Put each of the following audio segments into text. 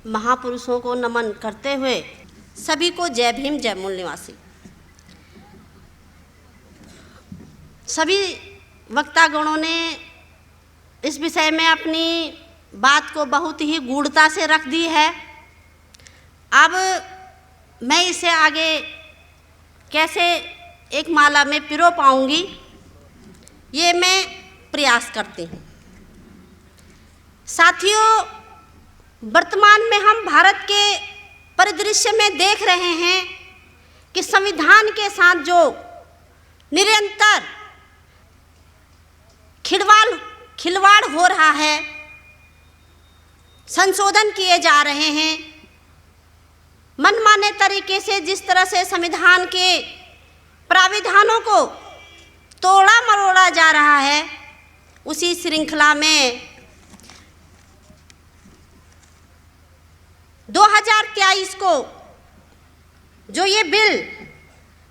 महापुरुषों को नमन करते हुए सभी को जय भीम, जय मूल निवासी। सभी वक्तागणों ने इस विषय में अपनी बात को बहुत ही गूढ़ता से रख दी है। अब मैं इसे आगे कैसे एक माला में पिरो पाऊंगी, ये मैं प्रयास करती हूँ। साथियों, वर्तमान में हम भारत के परिदृश्य में देख रहे हैं कि संविधान के साथ जो निरंतर खिलवाड़ हो रहा है, संशोधन किए जा रहे हैं, मनमाने तरीके से जिस तरह से संविधान के प्राविधानों को तोड़ा मरोड़ा जा रहा है, उसी श्रृंखला में 2023 को जो ये बिल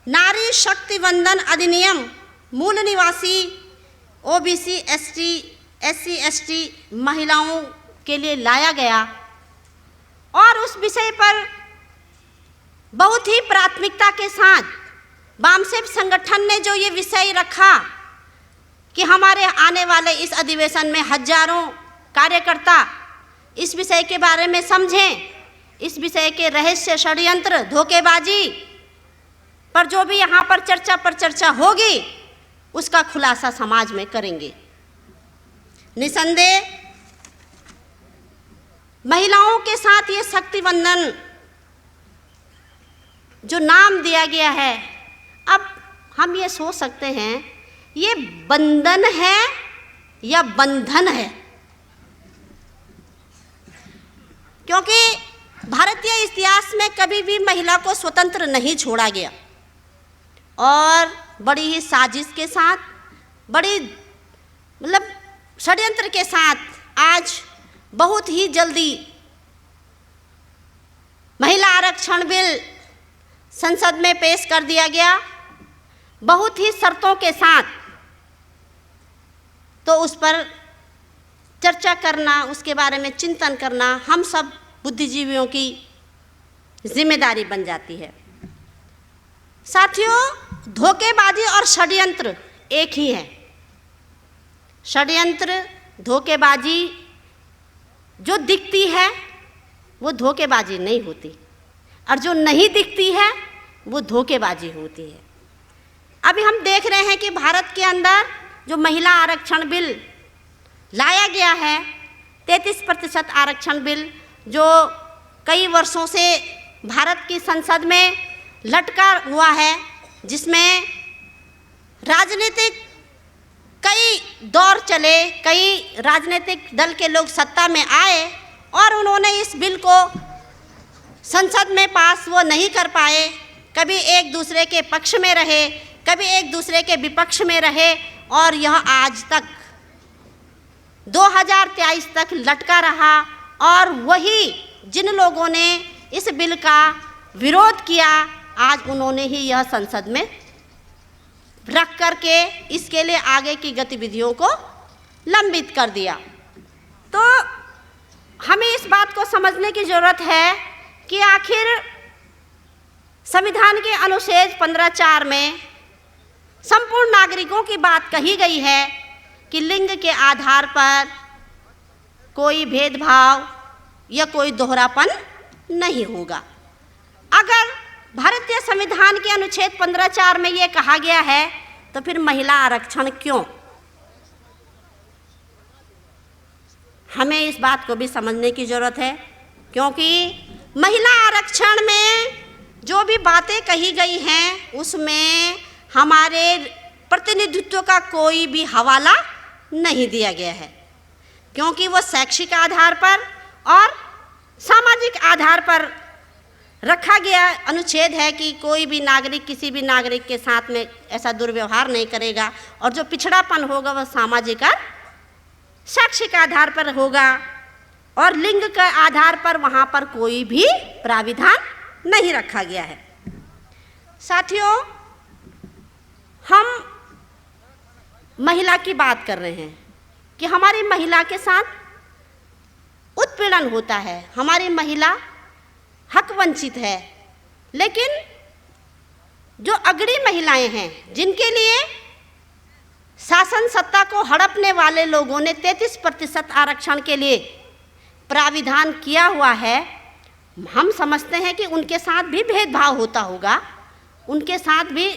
नारी शक्ति वंदन अधिनियम मूल निवासी ओबीसी SC ST महिलाओं के लिए लाया गया और उस विषय पर बहुत ही प्राथमिकता के साथ वामसेव संगठन ने जो ये विषय रखा कि हमारे आने वाले इस अधिवेशन में हजारों कार्यकर्ता इस विषय के बारे में समझें, इस विषय के रहस्य, षड्यंत्र, धोखेबाजी पर जो भी यहाँ पर चर्चा होगी उसका खुलासा समाज में करेंगे। निसंदेह महिलाओं के साथ ये शक्ति वंदन जो नाम दिया गया है, अब हम ये सोच सकते हैं ये बंधन है या बंधन है, क्योंकि भारतीय इतिहास में कभी भी महिला को स्वतंत्र नहीं छोड़ा गया और बड़ी ही साजिश के साथ, बड़ी षड्यंत्र के साथ आज बहुत ही जल्दी महिला आरक्षण बिल संसद में पेश कर दिया गया, बहुत ही शर्तों के साथ। तो उस पर चर्चा करना, उसके बारे में चिंतन करना हम सब बुद्धिजीवियों की जिम्मेदारी बन जाती है। साथियों, धोखेबाजी और षड्यंत्र एक ही है। षड्यंत्र, धोखेबाजी जो दिखती है वो धोखेबाजी नहीं होती, और जो नहीं दिखती है वो धोखेबाजी होती है। अभी हम देख रहे हैं कि भारत के अंदर जो महिला आरक्षण बिल लाया गया है, 33% आरक्षण बिल जो कई वर्षों से भारत की संसद में लटका हुआ है, जिसमें राजनीतिक कई दौर चले, कई राजनीतिक दल के लोग सत्ता में आए और उन्होंने इस बिल को संसद में पास वो नहीं कर पाए। कभी एक दूसरे के पक्ष में रहे, कभी एक दूसरे के विपक्ष में रहे, और यह आज तक 2023 तक लटका रहा। और वही जिन लोगों ने इस बिल का विरोध किया, आज उन्होंने ही यह संसद में रख करके इसके लिए आगे की गतिविधियों को लंबित कर दिया। तो हमें इस बात को समझने की ज़रूरत है कि आखिर संविधान के अनुच्छेद 15(4) में संपूर्ण नागरिकों की बात कही गई है कि लिंग के आधार पर कोई भेदभाव या कोई दोहरापन नहीं होगा। अगर भारतीय संविधान के अनुच्छेद 15(4) में ये कहा गया है, तो फिर महिला आरक्षण क्यों? हमें इस बात को भी समझने की ज़रूरत है, क्योंकि महिला आरक्षण में जो भी बातें कही गई हैं उसमें हमारे प्रतिनिधित्व का कोई भी हवाला नहीं दिया गया है, क्योंकि वो शैक्षिक आधार पर और सामाजिक आधार पर रखा गया अनुच्छेद है कि कोई भी नागरिक किसी भी नागरिक के साथ में ऐसा दुर्व्यवहार नहीं करेगा, और जो पिछड़ापन होगा वह सामाजिक और शैक्षिक आधार पर होगा, और लिंग के आधार पर वहाँ पर कोई भी प्राविधान नहीं रखा गया है। साथियों, हम महिला की बात कर रहे हैं कि हमारी महिला के साथ उत्पीड़न होता है, हमारी महिला हक वंचित है। लेकिन जो अगड़ी महिलाएं हैं, जिनके लिए शासन सत्ता को हड़पने वाले लोगों ने 33% आरक्षण के लिए प्राविधान किया हुआ है, हम समझते हैं कि उनके साथ भी भेदभाव होता होगा, उनके साथ भी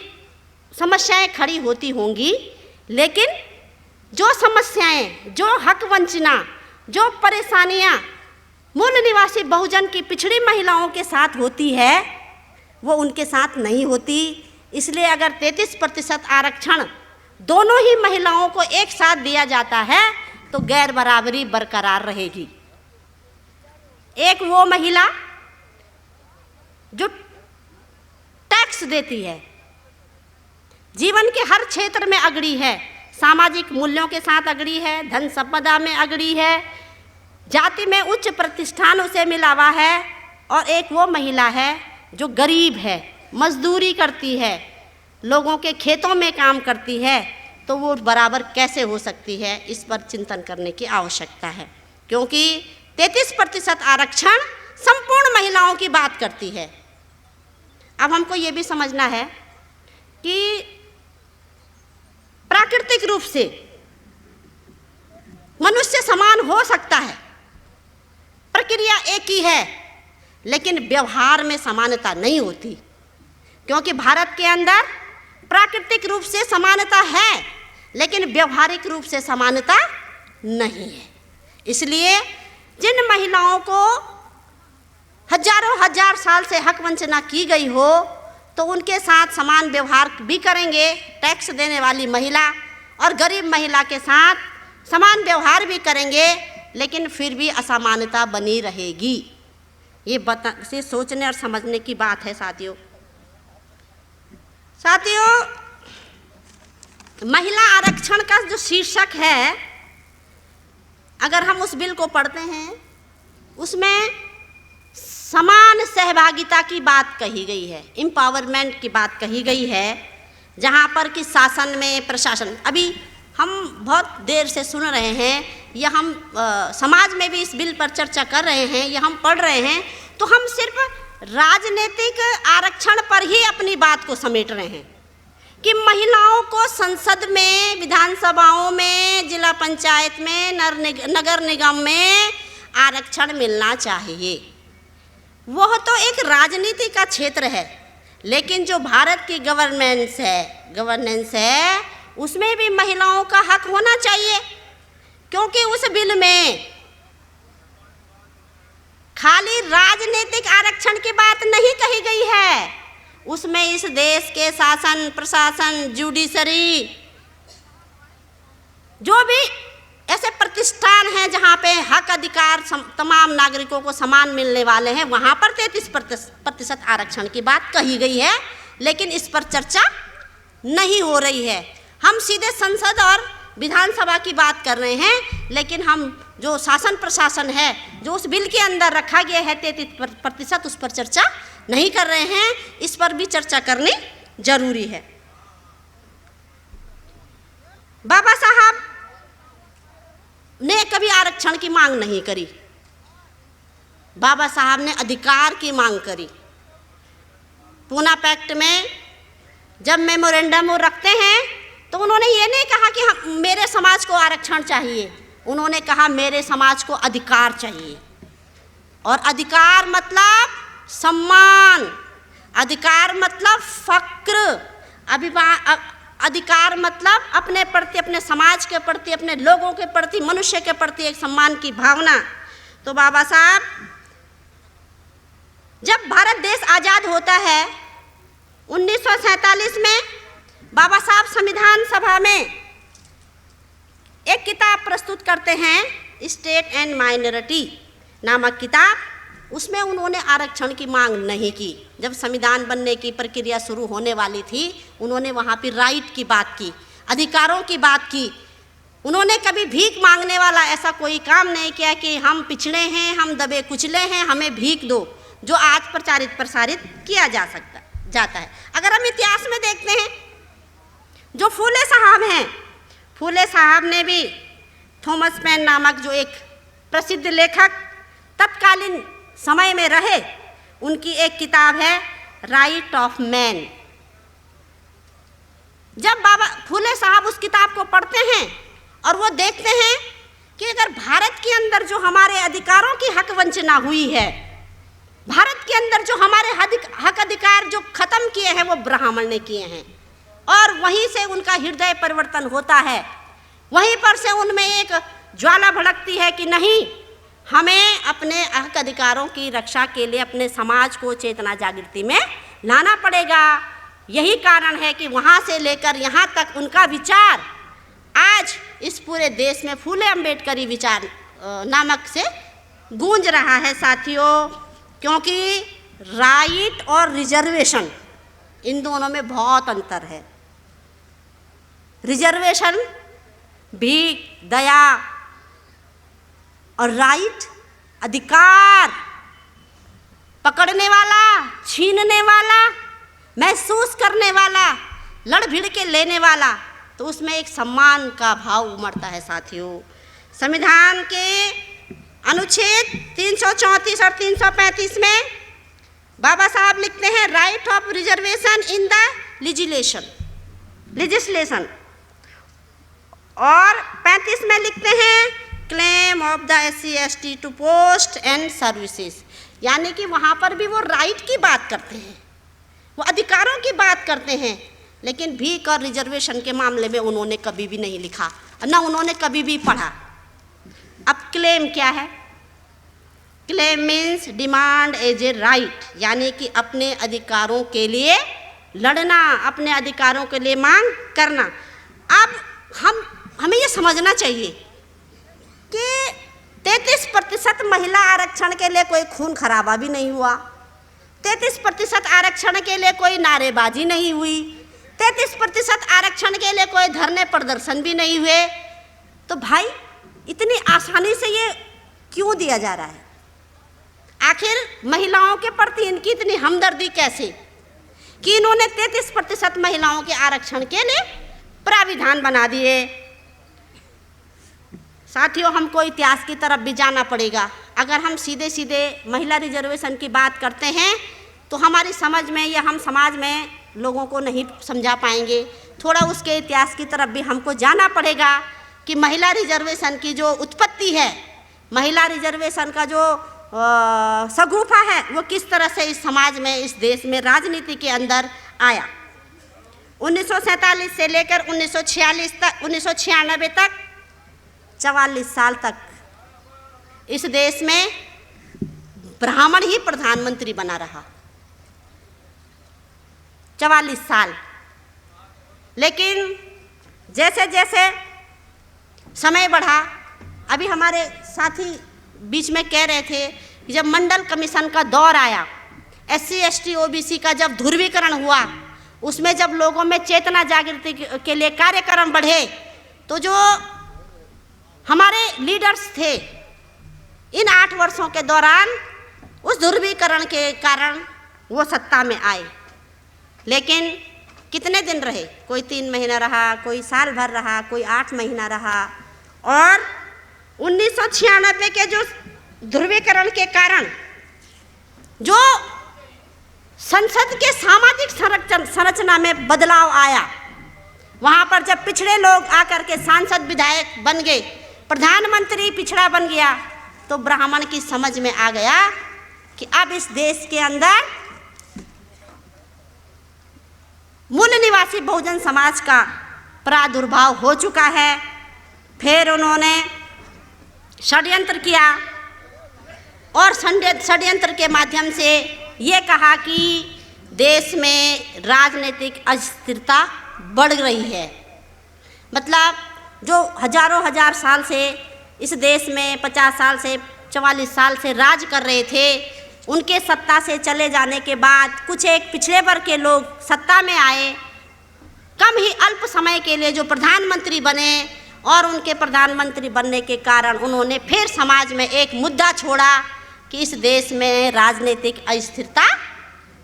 समस्याएं खड़ी होती होंगी। लेकिन जो समस्याएं, जो हक वंचना, जो परेशानियां मूल निवासी बहुजन की पिछड़ी महिलाओं के साथ होती है, वो उनके साथ नहीं होती। इसलिए अगर 33% आरक्षण दोनों ही महिलाओं को एक साथ दिया जाता है तो गैर बराबरी बरकरार रहेगी। एक वो महिला जो टैक्स देती है, जीवन के हर क्षेत्र में अगड़ी है, सामाजिक मूल्यों के साथ अगड़ी है, धन संपदा में अगड़ी है, जाति में उच्च प्रतिष्ठान उसे मिला हुआ है, और एक वो महिला है जो गरीब है, मजदूरी करती है, लोगों के खेतों में काम करती है, तो वो बराबर कैसे हो सकती है? इस पर चिंतन करने की आवश्यकता है, क्योंकि 33% आरक्षण संपूर्ण महिलाओं की बात करती है। अब हमको ये भी समझना है कि प्राकृतिक रूप से मनुष्य समान हो सकता है, प्रक्रिया एक ही है, लेकिन व्यवहार में समानता नहीं होती, क्योंकि भारत के अंदर प्राकृतिक रूप से समानता है, लेकिन व्यवहारिक रूप से समानता नहीं है। इसलिए जिन महिलाओं को हजारों हजार साल से हक वंचना की गई हो, तो उनके साथ समान व्यवहार भी करेंगे टैक्स देने वाली महिला, और गरीब महिला के साथ समान व्यवहार भी करेंगे, लेकिन फिर भी असमानता बनी रहेगी। ये सोचने और समझने की बात है साथियों। महिला आरक्षण का जो शीर्षक है, अगर हम उस बिल को पढ़ते हैं, उसमें समान सहभागिता की बात कही गई है, एम्पावरमेंट की बात कही गई है, जहाँ पर कि शासन में, प्रशासन, अभी हम बहुत देर से सुन रहे हैं, या हम समाज में भी इस बिल पर चर्चा कर रहे हैं, या हम पढ़ रहे हैं, तो हम सिर्फ राजनीतिक आरक्षण पर ही अपनी बात को समेट रहे हैं कि महिलाओं को संसद में, विधानसभाओं में, जिला पंचायत में, नगर निगम में आरक्षण मिलना चाहिए। वह तो एक राजनीति का क्षेत्र है, लेकिन जो भारत की गवर्नेंस है, उसमें भी महिलाओं का हक होना चाहिए, क्योंकि उस बिल में खाली राजनीतिक आरक्षण की बात नहीं कही गई है, उसमें इस देश के शासन, प्रशासन, जुडिशरी, जो भी ऐसे प्रतिष्ठान हैं जहाँ पे हक अधिकार तमाम नागरिकों को समान मिलने वाले हैं, वहाँ पर 33% आरक्षण की बात कही गई है, लेकिन इस पर चर्चा नहीं हो रही है। हम सीधे संसद और विधानसभा की बात कर रहे हैं, लेकिन हम जो शासन प्रशासन है, जो उस बिल के अंदर रखा गया है 33%, उस पर चर्चा नहीं कर रहे हैं। इस पर भी चर्चा करनी जरूरी है। बाबा साहब ने कभी आरक्षण की मांग नहीं करी, बाबा साहब ने अधिकार की मांग करी। पूना पैक्ट में जब मेमोरेंडम वो रखते हैं, तो उन्होंने ये नहीं कहा कि हम, मेरे समाज को आरक्षण चाहिए, उन्होंने कहा मेरे समाज को अधिकार चाहिए। और अधिकार मतलब सम्मान, अधिकार मतलब फक्र, अधिकार मतलब अपने प्रति, अपने समाज के प्रति, अपने लोगों के प्रति, मनुष्य के प्रति एक सम्मान की भावना। तो बाबा साहब, जब भारत देश आज़ाद होता है 1947 में, बाबा साहब संविधान सभा में एक किताब प्रस्तुत करते हैं, स्टेट एंड माइनॉरिटी नामक किताब। उसमें उन्होंने आरक्षण की मांग नहीं की। जब संविधान बनने की प्रक्रिया शुरू होने वाली थी, उन्होंने वहाँ पर राइट की बात की, अधिकारों की बात की। उन्होंने कभी भीख मांगने वाला ऐसा कोई काम नहीं किया कि हम पिछड़े हैं, हम दबे कुचले हैं, हमें भीख दो, जो आज प्रचारित प्रसारित किया जाता है। अगर हम इतिहास में देखते हैं, जो फूले साहब हैं, फूले साहब ने भी थॉमस पेन नामक जो एक प्रसिद्ध लेखक तत्कालीन समय में रहे, उनकी एक किताब है राइट ऑफ मैन। जब बाबा फूले साहब उस किताब को पढ़ते हैं और वो देखते हैं कि अगर भारत के अंदर जो हमारे अधिकारों की हक वंचना हुई है, भारत के अंदर जो हमारे हक अधिकार जो खत्म किए हैं वो ब्राह्मण ने किए हैं, और वहीं से उनका हृदय परिवर्तन होता है, वहीं पर से उनमें एक ज्वाला भड़कती है कि नहीं, हमें अपने हक अधिकारों की रक्षा के लिए अपने समाज को चेतना जागृति में लाना पड़ेगा। यही कारण है कि वहाँ से लेकर यहाँ तक उनका विचार आज इस पूरे देश में फूले अम्बेडकरी विचार नामक से गूंज रहा है साथियों। क्योंकि राइट और रिजर्वेशन, इन दोनों में बहुत अंतर है। रिजर्वेशन भीख, दया, और राइट अधिकार, पकड़ने वाला, छीनने वाला, महसूस करने वाला, लड़ भिड़ के लेने वाला, तो उसमें एक सम्मान का भाव उमड़ता है साथियों। संविधान के अनुच्छेद 334 और 335 में बाबा साहब लिखते हैं right of reservation in the legislation, और 35 में लिखते हैं claim of the SC/ST to post and services. यानी कि वहाँ पर भी वो राइट की बात करते हैं, वो अधिकारों की बात करते हैं, लेकिन भीख और रिजर्वेशन के मामले में उन्होंने कभी भी नहीं लिखा, ना उन्होंने कभी भी पढ़ा। अब क्लेम क्या है? Claim means demand as a right, यानी कि अपने अधिकारों के लिए लड़ना, अपने अधिकारों के लिए मांग करना। अब हमें ये समझना चाहिए कि 33% महिला आरक्षण के लिए कोई खून खराबा भी नहीं हुआ, 33% आरक्षण के लिए कोई नारेबाजी नहीं हुई, 33% आरक्षण के लिए कोई धरने प्रदर्शन भी नहीं हुए। तो भाई इतनी आसानी से ये क्यों दिया जा रहा है? आखिर महिलाओं के प्रति इनकी इतनी हमदर्दी कैसे कि इन्होंने 33% महिलाओं के आरक्षण के लिए प्राविधान बना दिए? साथियों, हमको इतिहास की तरफ भी जाना पड़ेगा। अगर हम सीधे सीधे महिला रिजर्वेशन की बात करते हैं तो हमारी समझ में या हम समाज में लोगों को नहीं समझा पाएंगे। थोड़ा उसके इतिहास की तरफ भी हमको जाना पड़ेगा कि महिला रिजर्वेशन की जो उत्पत्ति है, महिला रिजर्वेशन का जो सगुफा है, वो किस तरह से इस समाज में, इस देश में, राजनीति के अंदर आया। 1947 से लेकर 1996 तक 44 साल तक इस देश में ब्राह्मण ही प्रधानमंत्री बना रहा, 44 साल। लेकिन जैसे जैसे समय बढ़ा, अभी हमारे साथी बीच में कह रहे थे कि जब मंडल कमीशन का दौर आया, SC/ST OBC का जब ध्रुवीकरण हुआ, उसमें जब लोगों में चेतना जागृति के लिए कार्यक्रम बढ़े, तो जो हमारे लीडर्स थे इन 8 वर्षों के दौरान उस ध्रुवीकरण के कारण वो सत्ता में आए। लेकिन कितने दिन रहे? कोई 3 महीना रहा, कोई साल भर रहा, कोई 8 महीना रहा। और 1996 के जो ध्रुवीकरण के कारण जो संसद के सामाजिक संरचना में बदलाव आया, वहाँ पर जब पिछड़े लोग आकर के सांसद विधायक बन गए, प्रधानमंत्री पिछड़ा बन गया, तो ब्राह्मण की समझ में आ गया कि अब इस देश के अंदर मूल निवासी बहुजन समाज का प्रादुर्भाव हो चुका है। फिर उन्होंने षड्यंत्र किया और षड्यंत्र के माध्यम से ये कहा कि देश में राजनीतिक अस्थिरता बढ़ रही है। मतलब जो हजार साल से इस देश में 50 साल से 44 साल से राज कर रहे थे, उनके सत्ता से चले जाने के बाद कुछ एक पिछड़े वर्ग के लोग सत्ता में आए, कम ही अल्प समय के लिए जो प्रधानमंत्री बने, और उनके प्रधानमंत्री बनने के कारण उन्होंने फिर समाज में एक मुद्दा छोड़ा कि इस देश में राजनीतिक अस्थिरता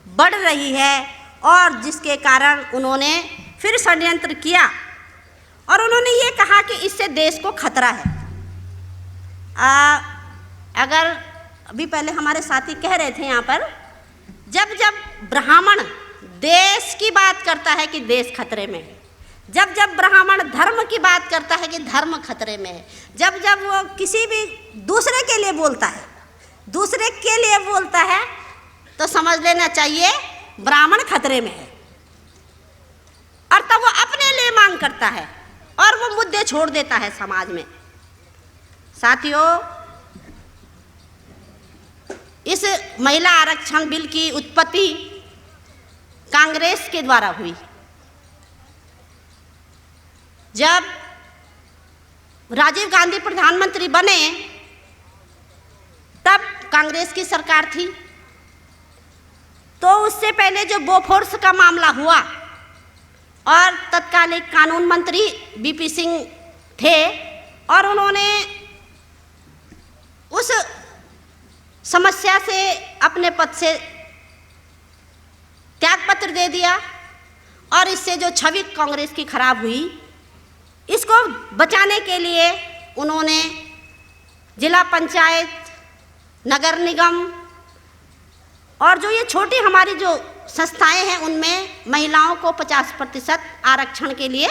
बढ़ रही है, और जिसके कारण उन्होंने फिर षड्यंत्र किया और उन्होंने ये कहा कि इससे देश को खतरा है। अगर अभी पहले हमारे साथी कह रहे थे यहाँ पर, जब जब ब्राह्मण देश की बात करता है कि देश खतरे में है, जब जब ब्राह्मण धर्म की बात करता है कि धर्म खतरे में है, जब जब वो किसी भी दूसरे के लिए बोलता है, दूसरे के लिए बोलता है, तो समझ लेना चाहिए ब्राह्मण खतरे में है। और तब वो अपने लिए मांग करता है और वो मुद्दे छोड़ देता है समाज में। साथियों, इस महिला आरक्षण बिल की उत्पत्ति कांग्रेस के द्वारा हुई। जब राजीव गांधी प्रधानमंत्री बने तब कांग्रेस की सरकार थी। तो उससे पहले जो बोफोर्स का मामला हुआ और तत्कालीन कानून मंत्री बीपी सिंह थे और उन्होंने उस समस्या से अपने पद से त्यागपत्र दे दिया और इससे जो छवि कांग्रेस की खराब हुई, इसको बचाने के लिए उन्होंने जिला पंचायत, नगर निगम और जो ये छोटी हमारी जो संस्थाएं हैं उनमें महिलाओं को 50% आरक्षण के लिए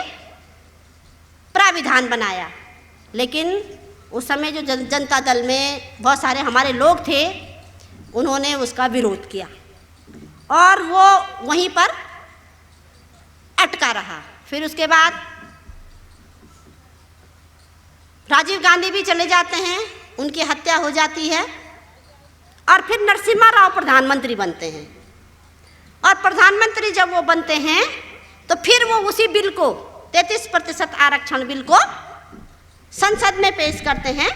प्राविधान बनाया। लेकिन उस समय जो जनता दल में बहुत सारे हमारे लोग थे, उन्होंने उसका विरोध किया और वो वहीं पर अटका रहा। फिर उसके बाद राजीव गांधी भी चले जाते हैं, उनकी हत्या हो जाती है और फिर नरसिम्हा राव प्रधानमंत्री बनते हैं। और प्रधानमंत्री जब वो बनते हैं तो फिर वो उसी बिल को 33% आरक्षण बिल को संसद में पेश करते हैं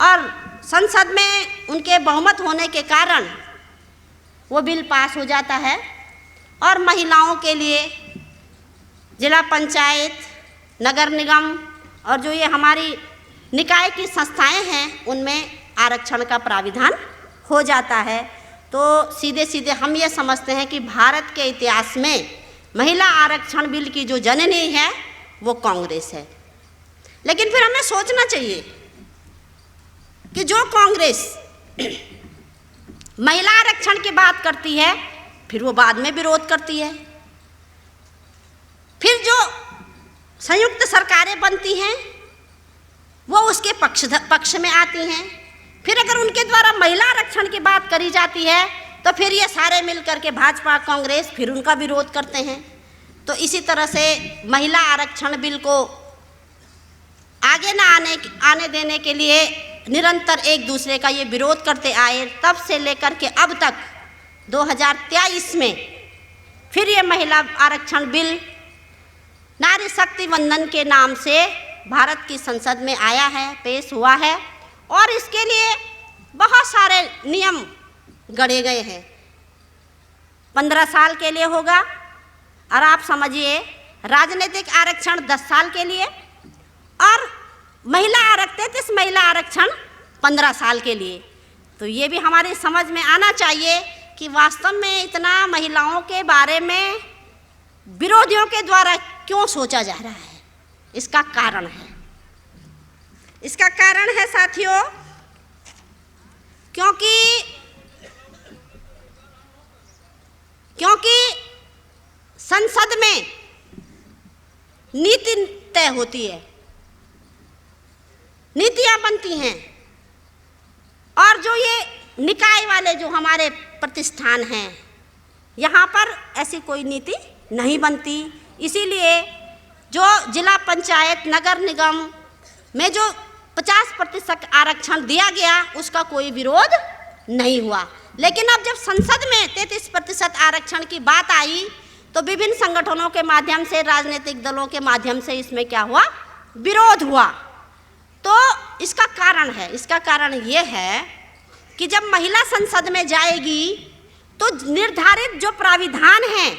और संसद में उनके बहुमत होने के कारण वो बिल पास हो जाता है और महिलाओं के लिए जिला पंचायत, नगर निगम और जो ये हमारी निकाय की संस्थाएं हैं उनमें आरक्षण का प्राविधान हो जाता है। तो सीधे सीधे हम ये समझते हैं कि भारत के इतिहास में महिला आरक्षण बिल की जो जननी है वो कांग्रेस है। लेकिन फिर हमें सोचना चाहिए कि जो कांग्रेस महिला आरक्षण की बात करती है फिर वो बाद में विरोध करती है, फिर जो संयुक्त सरकारें बनती हैं वो उसके पक्ष में आती हैं, फिर अगर उनके द्वारा महिला आरक्षण की बात करी जाती है तो फिर ये सारे मिलकर के भाजपा कांग्रेस फिर उनका विरोध करते हैं। तो इसी तरह से महिला आरक्षण बिल को आगे ना आने देने के लिए निरंतर एक दूसरे का ये विरोध करते आए। तब से लेकर के अब तक 2023 में फिर ये महिला आरक्षण बिल नारी शक्ति वंदन के नाम से भारत की संसद में आया है, पेश हुआ है और इसके लिए बहुत सारे नियम गढ़े गए हैं। 15 साल के लिए होगा और आप समझिए राजनीतिक आरक्षण 10 साल के लिए और महिला 33 महिला आरक्षण 15 साल के लिए। तो ये भी हमारी समझ में आना चाहिए कि वास्तव में इतना महिलाओं के बारे में विरोधियों के द्वारा क्यों सोचा जा रहा है। इसका कारण है, इसका कारण है साथियों, क्योंकि संसद में नीति तय होती है, नीतियां बनती हैं और जो ये निकाय वाले जो हमारे प्रतिष्ठान हैं यहाँ पर ऐसी कोई नीति नहीं बनती। इसीलिए जो जिला पंचायत, नगर निगम में जो 50% आरक्षण दिया गया उसका कोई विरोध नहीं हुआ। लेकिन अब जब संसद में 33% आरक्षण की बात आई तो विभिन्न संगठनों के माध्यम से, राजनीतिक दलों के माध्यम से इसमें क्या हुआ, विरोध हुआ। तो इसका कारण है, इसका कारण ये है कि जब महिला संसद में जाएगी तो निर्धारित जो प्राविधान हैं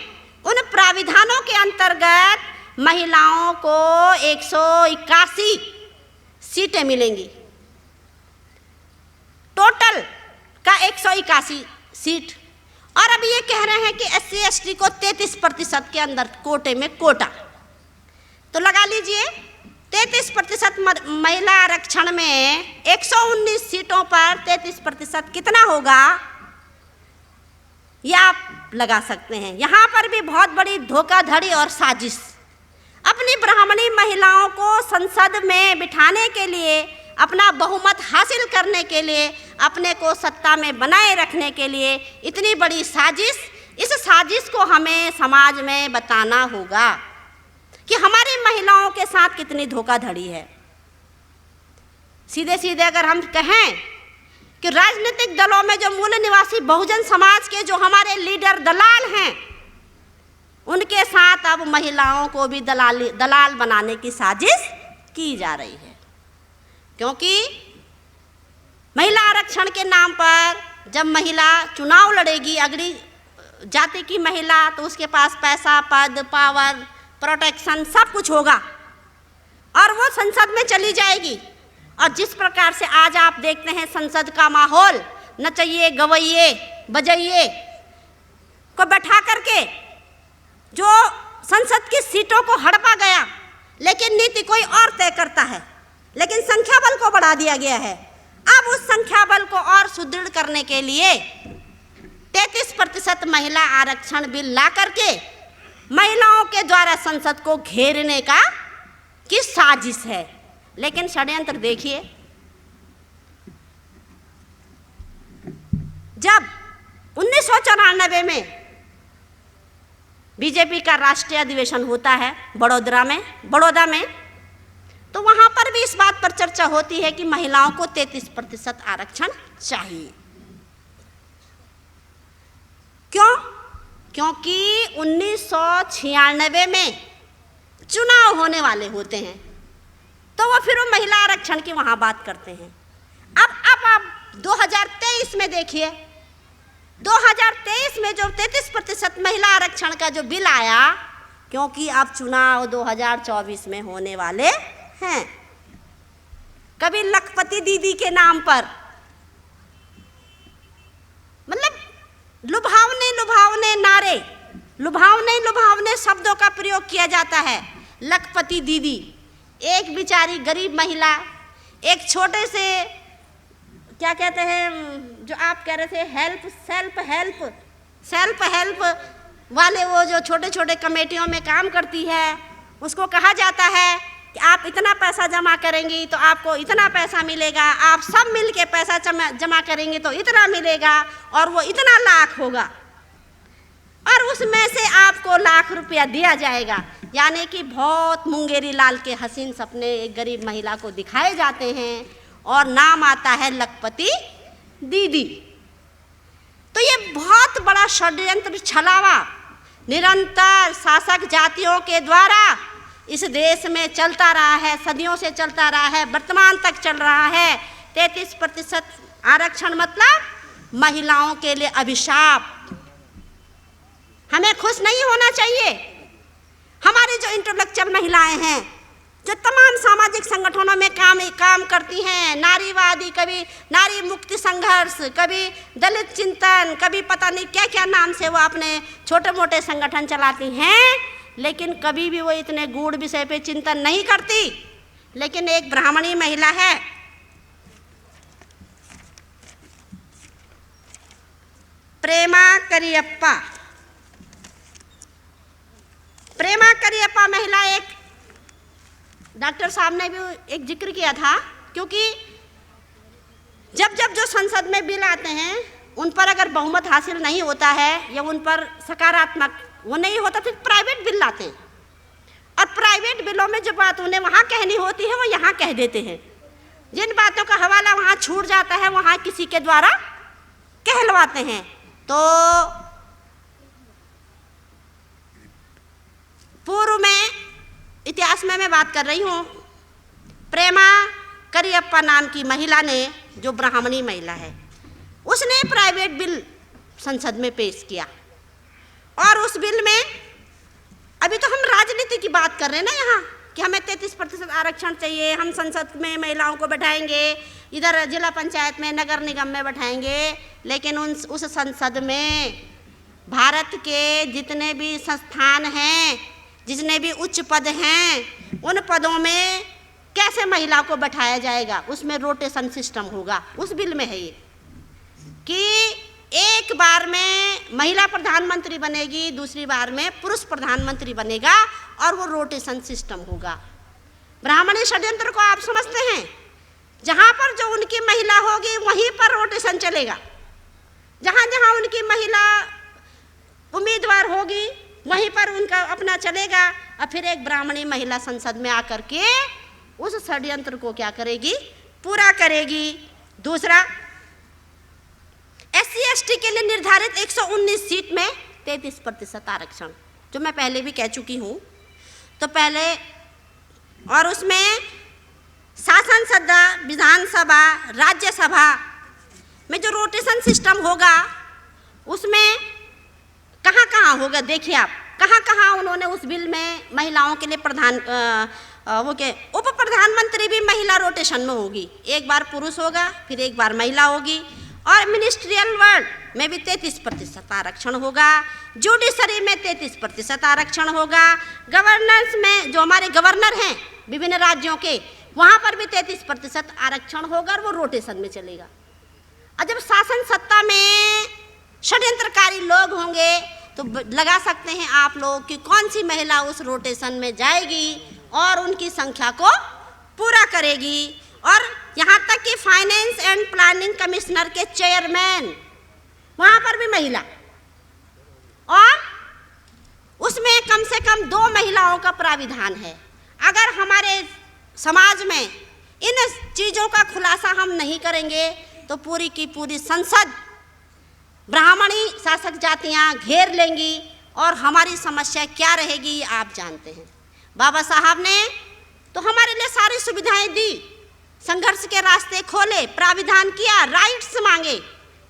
उन प्राविधानों के अंतर्गत महिलाओं को 181 सीटें मिलेंगी, टोटल का 181 सीट। और अब ये कह रहे हैं कि SC ST को 33% के अंदर कोटे में कोटा, तो लगा लीजिए 33% महिला आरक्षण में 119 सीटों पर 33% कितना होगा, यह आप लगा सकते हैं। यहाँ पर भी बहुत बड़ी धोखाधड़ी और साजिश। अपनी ब्राह्मणी महिलाओं को संसद में बिठाने के लिए, अपना बहुमत हासिल करने के लिए, अपने को सत्ता में बनाए रखने के लिए इतनी बड़ी साजिश। इस साजिश को हमें समाज में बताना होगा कि हमारी महिलाओं के साथ कितनी धोखाधड़ी है। सीधे सीधे अगर हम कहें कि राजनीतिक दलों में जो मूल निवासी बहुजन समाज के जो हमारे लीडर दलाल हैं, उनके साथ अब महिलाओं को भी दलाल बनाने की साजिश की जा रही है। क्योंकि महिला आरक्षण के नाम पर जब महिला चुनाव लड़ेगी, अगली जाति की महिला, तो उसके पास पैसा, पद, पावर, प्रोटेक्शन सब कुछ होगा और वो संसद में चली जाएगी। और जिस प्रकार से आज आप देखते हैं संसद का माहौल, नचइये गवैये बजइये को बैठा करके जो संसद की सीटों को हड़पा गया, लेकिन नीति कोई और तय करता है, लेकिन संख्या बल को बढ़ा दिया गया है। अब उस संख्या बल को और सुदृढ़ करने के लिए 33% महिला आरक्षण बिल ला करके महिलाओं के द्वारा संसद को घेरने की साजिश है। लेकिन षड्यंत्र देखिए, जब 1994 में बीजेपी का राष्ट्रीय अधिवेशन होता है बड़ौदा में, तो वहां पर भी इस बात पर चर्चा होती है कि महिलाओं को 33% आरक्षण चाहिए। क्यों? क्योंकि 1996 में चुनाव होने वाले होते हैं, तो वो फिर महिला आरक्षण की वहाँ बात करते हैं। अब आप 2023 में देखिए, 2023 में जो 33% महिला आरक्षण का जो बिल आया, क्योंकि अब चुनाव 2024 में होने वाले हैं। कभी लखपति दीदी के नाम पर, मतलब लुभावने नारे, लुभावने शब्दों का प्रयोग किया जाता है। लखपति दीदी, एक बेचारी गरीब महिला, एक छोटे से क्या कहते हैं जो आप कह रहे थे, सेल्फ हेल्प वाले, वो जो छोटे छोटे कमेटियों में काम करती है, उसको कहा जाता है कि आप इतना पैसा जमा करेंगी तो आपको इतना पैसा मिलेगा, आप सब मिल के पैसा जमा करेंगे तो इतना मिलेगा और वो इतना लाख होगा और उसमें से आपको लाख रुपया दिया जाएगा। यानी कि बहुत मुंगेरी लाल के हसीन सपने एक गरीब महिला को दिखाए जाते हैं और नाम आता है लखपति दीदी। तो ये बहुत बड़ा षड्यंत्र, छलावा निरंतर शासक जातियों के द्वारा इस देश में चलता रहा है, सदियों से चलता रहा है, वर्तमान तक चल रहा है। 33% आरक्षण मतलब महिलाओं के लिए अभिशाप। हमें खुश नहीं होना चाहिए। हमारी जो इंटेलेक्चुअल महिलाएं हैं, जो तमाम सामाजिक संगठनों में काम करती हैं, नारीवादी, कभी नारी मुक्ति संघर्ष, कभी दलित चिंतन, कभी पता नहीं क्या क्या नाम से वो अपने छोटे मोटे संगठन चलाती हैं, लेकिन कभी भी वो इतने गूढ़ विषय पे चिंतन नहीं करती। लेकिन एक ब्राह्मणी महिला है, प्रेमा करियप्पा महिला, एक डॉक्टर साहब ने भी एक जिक्र किया था, क्योंकि जब जो संसद में बिल आते हैं उन पर अगर बहुमत हासिल नहीं होता है या उन पर सकारात्मक वो नहीं होता, फिर प्राइवेट बिल लाते हैं और प्राइवेट बिलों में जो बात उन्हें वहाँ कहनी होती है वो यहाँ कह देते हैं। जिन बातों का हवाला वहाँ छूट जाता है वहाँ किसी के द्वारा कहलवाते हैं। तो पूर्व में इतिहास में मैं बात कर रही हूँ, प्रेमा करियप्पा नाम की महिला ने, जो ब्राह्मणी महिला है, उसने प्राइवेट बिल संसद में पेश किया और उस बिल में, अभी तो हम राजनीति की बात कर रहे हैं ना यहाँ, कि हमें 33% आरक्षण चाहिए, हम संसद में महिलाओं को बैठाएंगे, इधर जिला पंचायत में, नगर निगम में बैठाएंगे। लेकिन उस संसद में भारत के जितने भी संस्थान हैं, जितने भी उच्च पद हैं, उन पदों में कैसे महिला को बैठाया जाएगा, उसमें रोटेशन सिस्टम होगा। उस बिल में है ये कि एक बार में महिला प्रधानमंत्री बनेगी, दूसरी बार में पुरुष प्रधानमंत्री बनेगा और वो रोटेशन सिस्टम होगा। ब्राह्मणी षड्यंत्र को आप समझते हैं, जहाँ पर जो उनकी महिला होगी वहीं पर रोटेशन चलेगा, जहाँ जहाँ उनकी महिला उम्मीदवार होगी वहीं पर उनका अपना चलेगा, और फिर एक ब्राह्मणी महिला संसद में आकर के उस षड्यंत्र को क्या करेगी, पूरा करेगी। दूसरा, SC/ST के लिए निर्धारित 119 सीट में 33% आरक्षण, जो मैं पहले भी कह चुकी हूँ। तो पहले और उसमें शासन सत्ता, विधानसभा, राज्यसभा में जो रोटेशन सिस्टम होगा उसमें कहाँ कहाँ होगा, देखिए आप कहाँ कहाँ उन्होंने उस बिल में महिलाओं के लिए उप प्रधानमंत्री भी महिला रोटेशन में होगी। एक बार पुरुष होगा, फिर एक बार महिला होगी, और मिनिस्ट्रियल वर्ड में भी 33% आरक्षण होगा, जुडिशरी में 33% आरक्षण होगा, गवर्नेंस में जो हमारे गवर्नर हैं विभिन्न राज्यों के, वहाँ पर भी 33% आरक्षण होगा और वो रोटेशन में चलेगा। और जब शासन सत्ता में षड्यंत्रकारी लोग होंगे तो लगा सकते हैं आप लोग कि कौन सी महिला उस रोटेशन में जाएगी और उनकी संख्या को पूरा करेगी। और यहाँ तक कि फाइनेंस एंड प्लानिंग कमिश्नर के चेयरमैन, वहाँ पर भी महिला, और उसमें कम से कम 2 महिलाओं का प्राविधान है। अगर हमारे समाज में इन चीज़ों का खुलासा हम नहीं करेंगे तो पूरी की पूरी संसद ब्राह्मणी शासक जातियां घेर लेंगी और हमारी समस्या क्या रहेगी आप जानते हैं। बाबा साहब ने तो हमारे लिए सारी सुविधाएं दी, संघर्ष के रास्ते खोले, प्राविधान किया, राइट्स मांगे,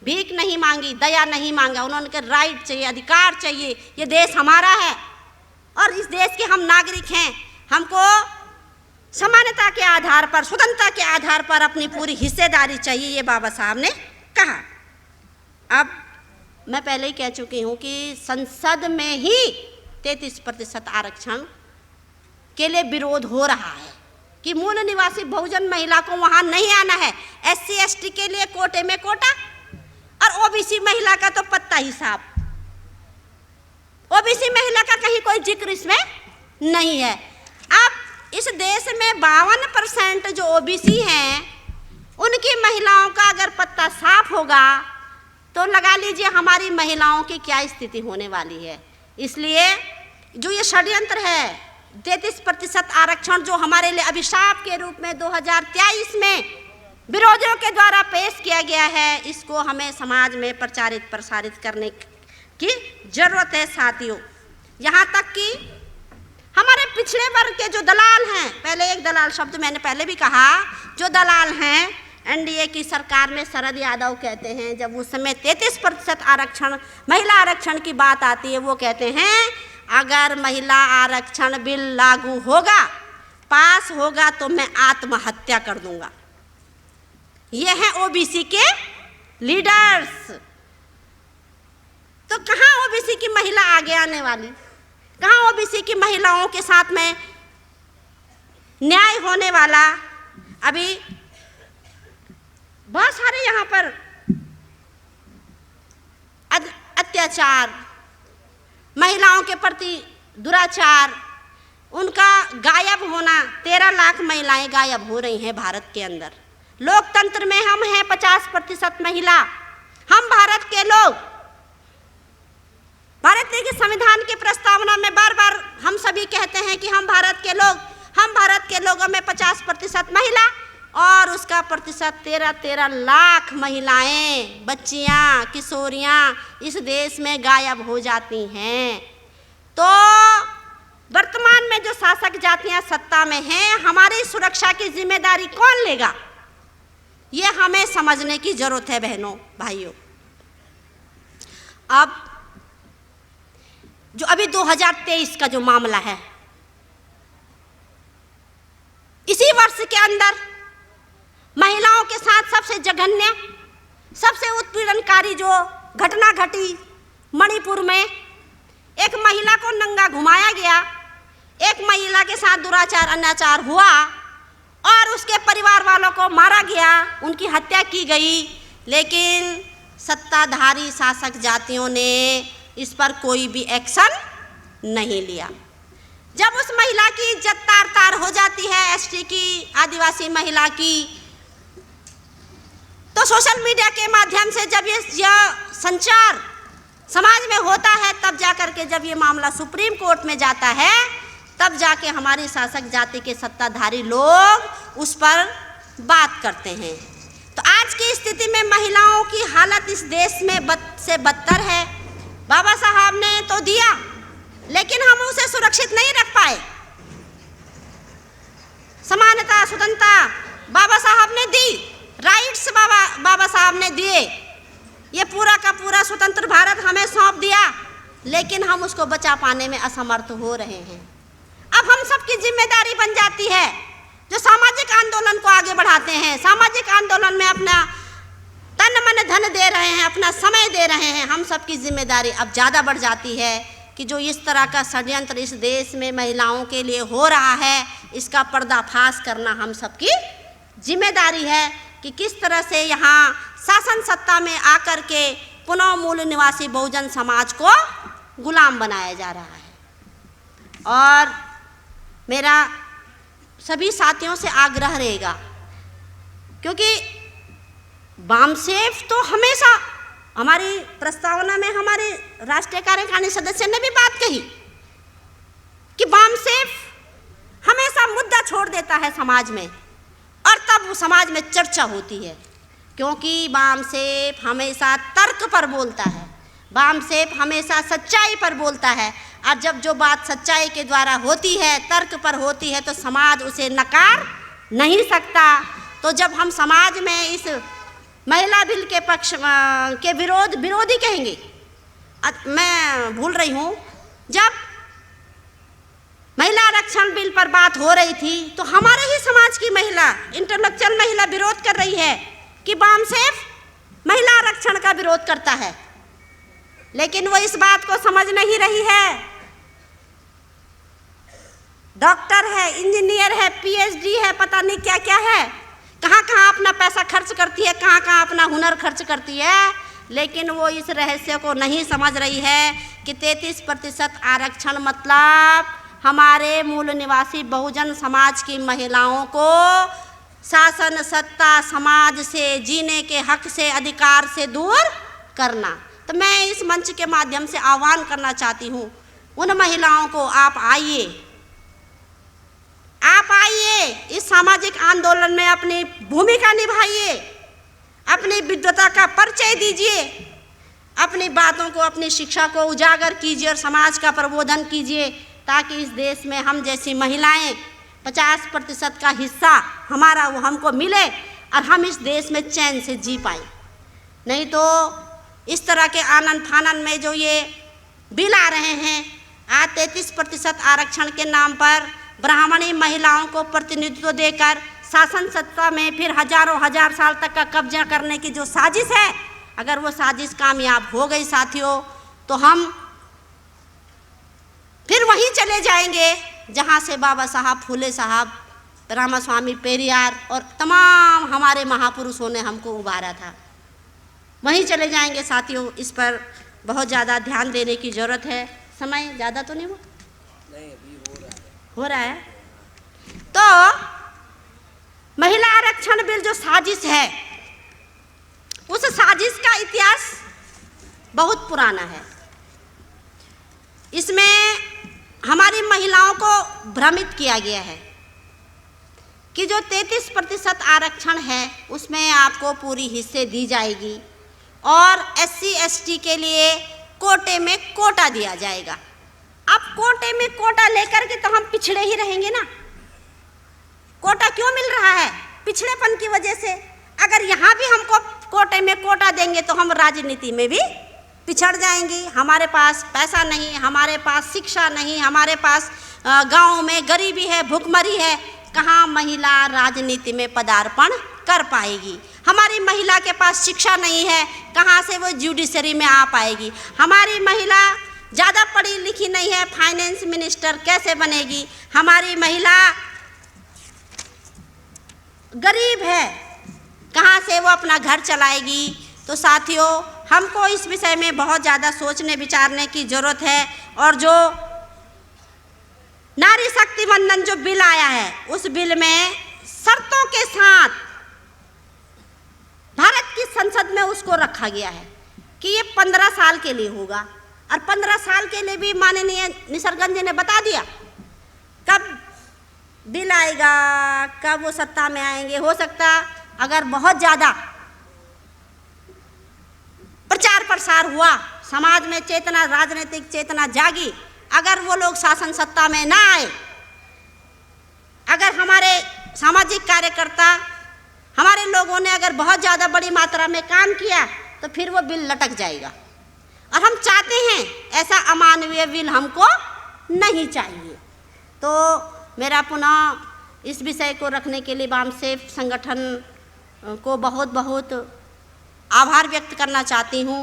भीख नहीं मांगी, दया नहीं मांगा। उन्होंने कहा राइट चाहिए, अधिकार चाहिए, ये देश हमारा है और इस देश के हम नागरिक हैं, हमको समानता के आधार पर, स्वतंत्रता के आधार पर अपनी पूरी हिस्सेदारी चाहिए, ये बाबा साहब ने कहा। अब मैं पहले ही कह चुकी हूँ कि संसद में ही 33% आरक्षण के लिए विरोध हो रहा है कि मूल निवासी बहुजन महिला को वहाँ नहीं आना है। SC/ST के लिए कोटे में कोटा और OBC महिला का तो पत्ता ही साफ। OBC महिला का कहीं कोई जिक्र इसमें नहीं है। अब इस देश में 52% जो OBC हैं उनकी महिलाओं का अगर पत्ता साफ होगा तो लगा लीजिए हमारी महिलाओं की क्या स्थिति होने वाली है। इसलिए जो ये षड्यंत्र है 33% आरक्षण जो हमारे लिए अभिशाप के रूप में 2023 में विरोधियों के द्वारा पेश किया गया है, इसको हमें समाज में प्रसारित करने की जरूरत है साथियों। यहाँ तक कि हमारे पिछड़े वर्ग के जो दलाल हैं, पहले एक दलाल शब्द मैंने पहले भी कहा, जो दलाल हैं NDA की सरकार में शरद यादव कहते हैं, जब उस समय 33% आरक्षण, महिला आरक्षण की बात आती है, वो कहते हैं अगर महिला आरक्षण बिल लागू होगा, पास होगा तो मैं आत्महत्या कर दूंगा। ये हैं OBC के लीडर्स। तो कहाँ OBC की महिला आगे आने वाली, कहाँ OBC की महिलाओं के साथ में न्याय होने वाला। अभी बहुत सारे यहाँ पर अत्याचार, महिलाओं के प्रति दुराचार, उनका गायब होना, 13 लाख महिलाएं गायब हो रही हैं भारत के अंदर। लोकतंत्र में हम हैं 50% महिला, हम भारत के लोग। भारत के संविधान की प्रस्तावना में बार बार हम सभी कहते हैं कि हम भारत के लोगों में 50% महिला, और उसका प्रतिशत 13 लाख महिलाएं, बच्चियां, किशोरियां इस देश में गायब हो जाती हैं। तो वर्तमान में जो शासक जातियां सत्ता में हैं, हमारी सुरक्षा की जिम्मेदारी कौन लेगा, ये हमें समझने की जरूरत है बहनों भाइयों। अब जो अभी 2023 का जो मामला है, इसी वर्ष के अंदर महिलाओं के साथ सबसे जघन्य, सबसे उत्पीड़नकारी जो घटना घटी मणिपुर में, एक महिला को नंगा घुमाया गया, एक महिला के साथ दुराचार अनाचार हुआ और उसके परिवार वालों को मारा गया, उनकी हत्या की गई, लेकिन सत्ताधारी शासक जातियों ने इस पर कोई भी एक्शन नहीं लिया। जब उस महिला की इज्जत तार तार हो जाती है, एसटी की, आदिवासी महिला की, तो सोशल मीडिया के माध्यम से जब ये संचार समाज में होता है, तब जाकर के जब ये मामला सुप्रीम कोर्ट में जाता है, तब जाके हमारी शासक जाति के सत्ताधारी लोग उस पर बात करते हैं। तो आज की स्थिति में महिलाओं की हालत इस देश में से बदतर है। बाबा साहब ने तो दिया, लेकिन हम उसे सुरक्षित नहीं रख पाए। समानता, स्वतंत्रता बाबा साहब ने दी, राइट्स बाबा साहब ने दिए, ये पूरा का पूरा स्वतंत्र भारत हमें सौंप दिया, लेकिन हम उसको बचा पाने में असमर्थ हो रहे हैं। अब हम सबकी जिम्मेदारी बन जाती है, जो सामाजिक आंदोलन को आगे बढ़ाते हैं, सामाजिक आंदोलन में अपना तन मन धन दे रहे हैं, अपना समय दे रहे हैं, हम सबकी जिम्मेदारी अब ज़्यादा बढ़ जाती है कि जो इस तरह का षड्यंत्र इस देश में महिलाओं के लिए हो रहा है, इसका पर्दाफाश करना हम सबकी जिम्मेदारी है कि किस तरह से यहाँ शासन सत्ता में आकर के पुनः मूल निवासी बहुजन समाज को गुलाम बनाया जा रहा है। और मेरा सभी साथियों से आग्रह रहेगा, क्योंकि वामसेफ तो हमेशा हमारी प्रस्तावना में हमारे राष्ट्रीय कार्यकारिणी सदस्य ने भी बात कही कि वामसेफ हमेशा मुद्दा छोड़ देता है समाज में, और तब समाज में चर्चा होती है, क्योंकि वामसेफ हमेशा तर्क पर बोलता है, वामसेफ हमेशा सच्चाई पर बोलता है, और जब जो बात सच्चाई के द्वारा होती है, तर्क पर होती है, तो समाज उसे नकार नहीं सकता। तो जब हम समाज में इस महिला बिल के पक्ष के विरोधी कहेंगे, मैं भूल रही हूँ, जब महिला आरक्षण बिल पर बात हो रही थी, तो हमारे ही समाज की महिला, इंटेलेक्चुअल महिला विरोध कर रही है कि वामसेफ महिला आरक्षण का विरोध करता है, लेकिन वो इस बात को समझ नहीं रही है। डॉक्टर है, इंजीनियर है, पीएचडी है, पता नहीं क्या क्या है, कहाँ कहाँ अपना पैसा खर्च करती है, कहाँ कहाँ अपना हुनर खर्च करती है, लेकिन वो इस रहस्य को नहीं समझ रही है कि 33% आरक्षण मतलब हमारे मूल निवासी बहुजन समाज की महिलाओं को शासन सत्ता समाज से, जीने के हक से, अधिकार से दूर करना। तो मैं इस मंच के माध्यम से आह्वान करना चाहती हूँ उन महिलाओं को, आप आइए इस सामाजिक आंदोलन में अपनी भूमिका निभाइए, अपनी विद्वता का परिचय दीजिए, अपनी बातों को, अपनी शिक्षा को उजागर कीजिए और समाज का प्रबोधन कीजिए, ताकि इस देश में हम जैसी महिलाएं 50% का हिस्सा हमारा वो हमको मिले और हम इस देश में चैन से जी पाएँ। नहीं तो इस तरह के आनन फानन में जो ये बिल आ रहे हैं, आज 33% आरक्षण के नाम पर ब्राह्मणी महिलाओं को प्रतिनिधित्व देकर शासन सत्ता में फिर हजारों हजार साल तक का कब्जा करने की जो साजिश है, अगर वो साजिश कामयाब हो गई साथियों, तो हम फिर वहीं चले जाएंगे जहाँ से बाबा साहब फूले साहब, रामास्वामी पेरियार और तमाम हमारे महापुरुषों ने हमको उबारा था, वहीं चले जाएंगे साथियों। इस पर बहुत ज़्यादा ध्यान देने की ज़रूरत है। समय ज़्यादा तो नहीं हुआ? नहीं, अभी हो रहा है। तो महिला आरक्षण बिल जो साजिश है, उस साजिश का इतिहास बहुत पुराना है। इसमें हमारी महिलाओं को भ्रमित किया गया है कि जो 33% आरक्षण है उसमें आपको पूरी हिस्से दी जाएगी और SC/ST के लिए कोटे में कोटा दिया जाएगा। अब कोटे में कोटा लेकर के तो हम पिछड़े ही रहेंगे ना। कोटा क्यों मिल रहा है? पिछड़ेपन की वजह से। अगर यहाँ भी हमको कोटे में कोटा देंगे तो हम राजनीति में भी पिछड़ जाएंगे। हमारे पास पैसा नहीं, हमारे पास शिक्षा नहीं, हमारे पास गाँव में गरीबी है, भुखमरी है, कहाँ महिला राजनीति में पदार्पण कर पाएगी। हमारी महिला के पास शिक्षा नहीं है, कहाँ से वो जुडिशरी में आ पाएगी। हमारी महिला ज़्यादा पढ़ी लिखी नहीं है, फाइनेंस मिनिस्टर कैसे बनेगी। हमारी महिला गरीब है, कहाँ से वो अपना घर चलाएगी। तो साथियों, हमको इस विषय में बहुत ज़्यादा सोचने विचारने की ज़रूरत है। और जो नारी शक्ति वंदन जो बिल आया है, उस बिल में शर्तों के साथ भारत की संसद में उसको रखा गया है कि ये 15 साल के लिए होगा। और 15 साल के लिए भी माननीय निसर्गन जी ने बता दिया कब बिल आएगा, कब वो सत्ता में आएंगे। हो सकता अगर बहुत ज़्यादा प्रचार प्रसार हुआ, समाज में चेतना, राजनीतिक चेतना जागी, अगर वो लोग शासन सत्ता में ना आए, अगर हमारे सामाजिक कार्यकर्ता, हमारे लोगों ने अगर बहुत ज़्यादा बड़ी मात्रा में काम किया, तो फिर वो बिल लटक जाएगा। और हम चाहते हैं ऐसा अमानवीय बिल हमको नहीं चाहिए। तो मेरा पुनः इस विषय को रखने के लिए वामसेफ संगठन को बहुत बहुत आभार व्यक्त करना चाहती हूँ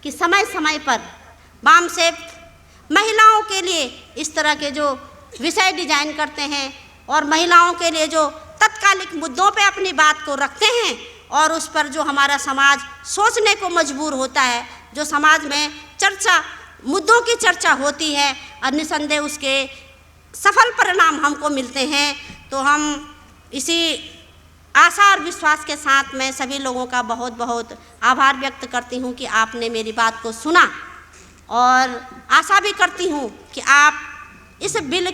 कि समय समय पर वामसेफ महिलाओं के लिए इस तरह के जो विषय डिजाइन करते हैं और महिलाओं के लिए जो तत्कालिक मुद्दों पे अपनी बात को रखते हैं और उस पर जो हमारा समाज सोचने को मजबूर होता है, जो समाज में चर्चा, मुद्दों की चर्चा होती है और निसंदेह उसके सफल परिणाम हमको मिलते हैं। तो हम इसी आशा और विश्वास के साथ मैं सभी लोगों का बहुत बहुत आभार व्यक्त करती हूँ कि आपने मेरी बात को सुना, और आशा भी करती हूँ कि आप इस बिल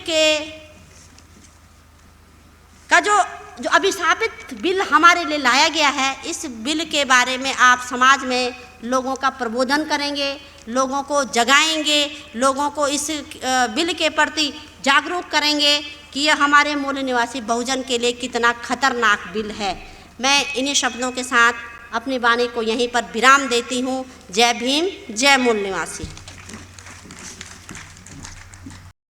का जो अभिशापित बिल हमारे लिए लाया गया है, इस बिल के बारे में आप समाज में लोगों का प्रबोधन करेंगे, लोगों को जगाएंगे, लोगों को इस बिल के प्रति जागरूक करेंगे कि यह हमारे मूल निवासी बहुजन के लिए कितना खतरनाक बिल है। मैं इन्हीं शब्दों के साथ अपनी वाणी को यहीं पर विराम देती हूँ। जय भीम, जय मूल निवासी।